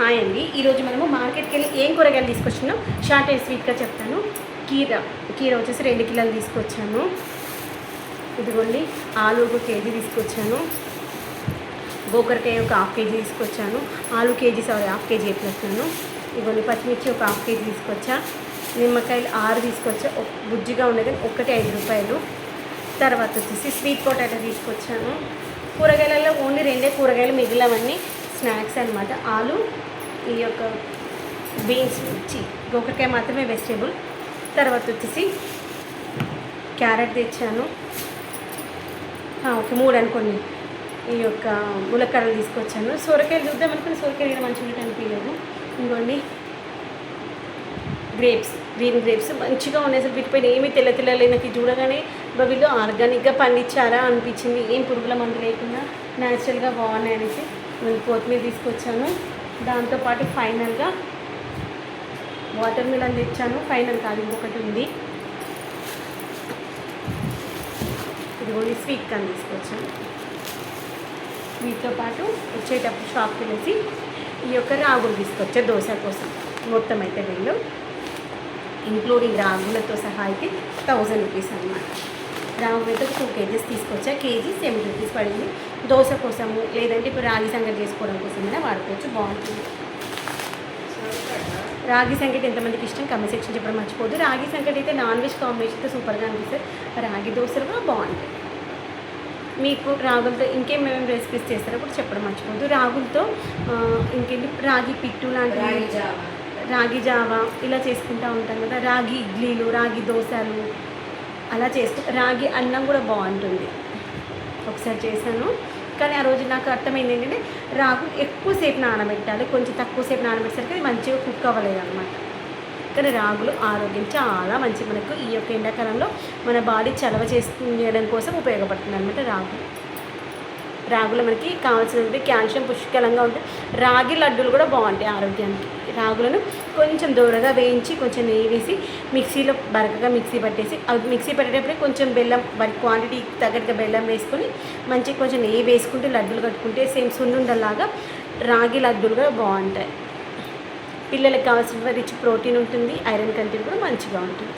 Hi అండి. ఈరోజు మనము మార్కెట్కి వెళ్ళి ఏం కూరగాయలు తీసుకొచ్చినాం షార్ట్ అండ్ స్వీట్గా చెప్తాను. కీర వచ్చేసి 2 కిలోలు తీసుకొచ్చాను. ఇదిగోండి ఆలు 1 కేజీ తీసుకొచ్చాను. గోకరకాయ ఒక 1/2 కేజీ తీసుకొచ్చాను. ఆలు కేజీ హాఫ్ కేజీ చెప్పినట్టున్నాను. ఇదిగోండి పచ్చిమిర్చి ఒక 1/2 కేజీ తీసుకొచ్చా. నిమ్మకాయలు 6 తీసుకొచ్చా. బుజ్జిగా ఉండేది ఒకటి 5 రూపాయలు. తర్వాత వచ్చేసి స్వీట్ పొటాటో తీసుకొచ్చాను. కూరగాయలలో ఓన్లీ 2 కూరగాయలు, మిగిలినవన్నీ స్నాక్స్ అనమాట. ఆలు, ఈ యొక్క బీన్స్, గోకరకాయ మాత్రమే వెజిటేబుల్. తర్వాత వచ్చేసి క్యారెట్ తెచ్చాను. ఓకే 3 అనుకోండి. ఈ యొక్క ములక్కడలు తీసుకొచ్చాను. సొరకాయలు చూద్దాం అనుకుని సొరకాయలు మంచిగా అనిపించలేదు. ఇంకోండి గ్రీన్ గ్రేప్స్ మంచిగా ఉన్నాయి. అసలు వీటిపైన ఏమీ తెల్లలేదు. నాకు చూడగానే వీళ్ళు ఆర్గానిక్గా పండించారా అనిపించింది. ఏం పురుగుల మందు లేకుండా న్యాచురల్గా బాగున్నాయి అనేసి నేను కొత్తిమీర తీసుకొచ్చాను. దాంతోపాటు ఫైనల్గా వాటర్ మిలన్ తెచ్చాను. ఫైనల్ కాదు, ఇంకొకటి ఉంది. ఇదిగోండి స్వీట్ కార్న్ తీసుకొచ్చాను. వీటితో పాటు వచ్చేటప్పుడు షాప్కి వెళ్ళేసి ఈ యొక్క రాగులు తీసుకొచ్చా దోశ కోసం. మొత్తం అయితే వీళ్ళు ఇంక్లూడింగ్ రాగులతో సహా అయితే 1000 రూపీస్ అనమాట. రాగులు అయితే 2 కేజీస్ తీసుకొచ్చా. కేజీ 70 రూపీస్ పడింది. దోశ కోసము లేదంటే ఇప్పుడు రాగి సంగటి చేసుకోవడం కోసమైనా వాడుకోవచ్చు, బాగుంటుంది. రాగి సంగటి ఎంతమందికి ఇష్టం కమెంట్ సెక్షన్ చెప్పడం మర్చిపోదు. రాగి సంగటి అయితే నాన్ వెజ్ కాంబినేషన్తో సూపర్గా అనిపిస్తుంది. రాగి దోశలు కూడా బాగుంటాయి. మీకు రాగులతో ఇంకేమేమి రెసిపీస్ చేస్తారో కూడా చెప్పడం మర్చిపోదు. రాగులతో ఇంకేంటి రాగి పిట్టు లాంటివి, రాగి జావా ఇలా చేసుకుంటూ ఉంటాం కదా. రాగి ఇడ్లీలు, రాగి దోశలు అలా రాగి అన్నం కూడా బాగుంటుంది. ఒకసారి చేశాను, కానీ ఆ రోజు నాకు అర్థమైంది ఏంటంటే రాగులు ఎక్కువసేపు నానబెట్టాలి. కొంచెం తక్కువసేపు నానబెట్టేసరికి అది మంచిగా కుక్ అవ్వలేదు అనమాట. కానీ రాగులు ఆరోగ్యం చాలా మంచిది. మనకు ఈ యొక్క ఎండాకాలంలో మన బాడీ చలవ చేయడం కోసం ఉపయోగపడుతుంది అనమాట. రాగులు మనకి కావాల్సినవి కాల్షియం పుష్కలంగా ఉంటాయి. రాగి లడ్డూలు కూడా బాగుంటాయి ఆరోగ్యానికి. రాగులను కొంచెం దూరగా వేయించి కొంచెం నెయ్యి వేసి మిక్సీలో బరకగా మిక్సీ పట్టేసి, అది మిక్సీ పట్టేటప్పుడే కొంచెం బెల్లం, క్వాంటిటీ తగ్గట్టుగా బెల్లం వేసుకొని మంచిగా కొంచెం నెయ్యి వేసుకుంటే లడ్డూలు కట్టుకుంటే సేమ్ సున్నుండలాగా రాగి లడ్డూలు కూడా బాగుంటాయి. పిల్లలకు కావాల్సిన రిచ్ ప్రోటీన్ ఉంటుంది, ఐరన్ కంటెంట్ కూడా మంచిగా ఉంటుంది.